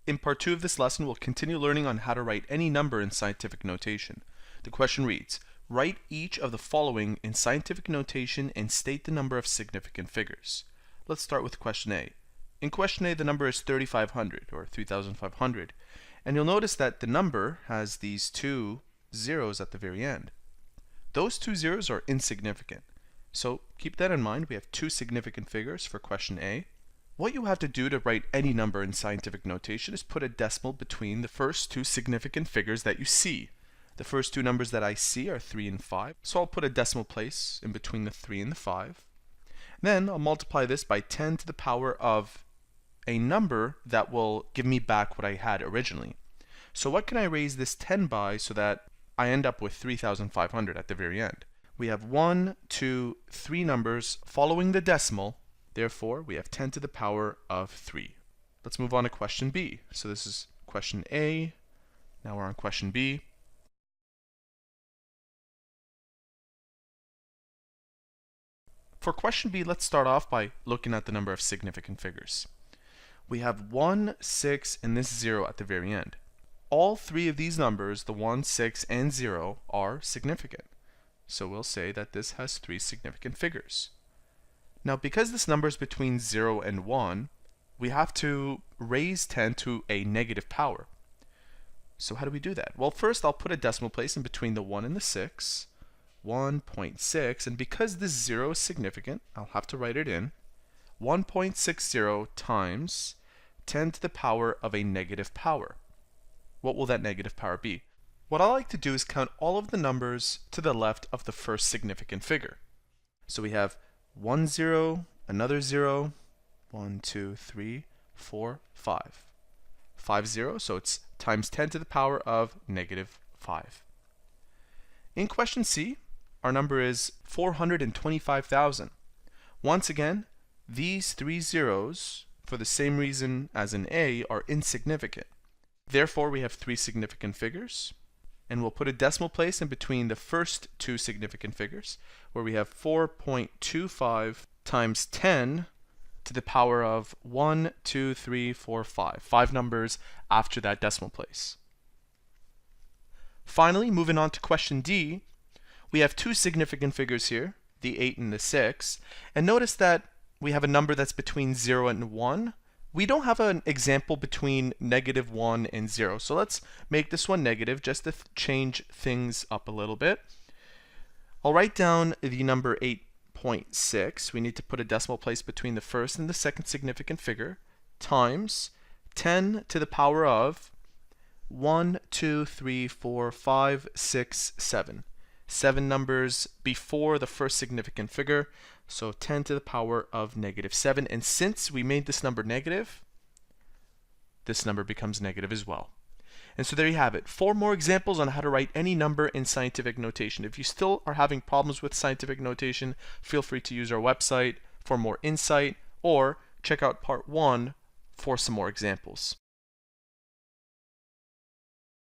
In part 2 of this lesson, we'll continue learning on how to write any number in scientific notation. The question reads, write each of the following in scientific notation and state the number of significant figures. Let's start with question A. In question A, the number is 3,500 or 3,500, and you'll notice that the number has these two zeros at the very end. Those two zeros are insignificant. So keep that in mind. We have two significant figures for question A. What you have to do to write any number in scientific notation is put a decimal between the first two significant figures that you see. The first two numbers that I see are 3 and 5, so I'll put a decimal place in between the 3 and the 5. Then I'll multiply this by 10 to the power of a number that will give me back what I had originally. So what can I raise this 10 by so that I end up with 3,500 at the very end? We have 1, 2, 3 numbers following the decimal. Therefore, we have 10 to the power of 3. Let's move on to question B. So this is question A. Now we're on question B. For question B, let's start off by looking at the number of significant figures. We have 1, 6, and this 0 at the very end. All three of these numbers, the 1, 6, and 0, are significant. So we'll say that this has three significant figures. Now, because this number is between 0 and 1, we have to raise 10 to a negative power. So how do we do that? Well, first I'll put a decimal place in between the 1 and the 6, 1.6, and because this 0 is significant, I'll have to write it in. 1.60 times 10 to the power of a negative power. What will that negative power be? What I like to do is count all of the numbers to the left of the first significant figure. So we have 1 0, another 0, 1, 2, 3, 4, 5. 5 0, so it's times 10 to the power of negative 5. In question C, our number is 425,000. Once again, these three zeros, for the same reason as in A, are insignificant. Therefore, we have three significant figures, and we'll put a decimal place in between the first two significant figures, where we have 4.25 times 10 to the power of 1, 2, 3, 4, 5. 5 numbers after that decimal place. Finally, moving on to question D, we have two significant figures here, the 8 and the 6, and notice that we have a number that's between 0 and 1. We don't have an example between negative 1 and 0, so let's make this one negative just to change things up a little bit. I'll write down the number 8.6. We need to put a decimal place between the first and the second significant figure, times 10 to the power of 1, 2, 3, 4, 5, 6, 7. 7 numbers before the first significant figure, so 10 to the power of negative 7. And since we made this number negative, this number becomes negative as well. And so there you have it. 4 more examples on how to write any number in scientific notation. If you still are having problems with scientific notation, feel free to use our website for more insight, or check out part 1 for some more examples.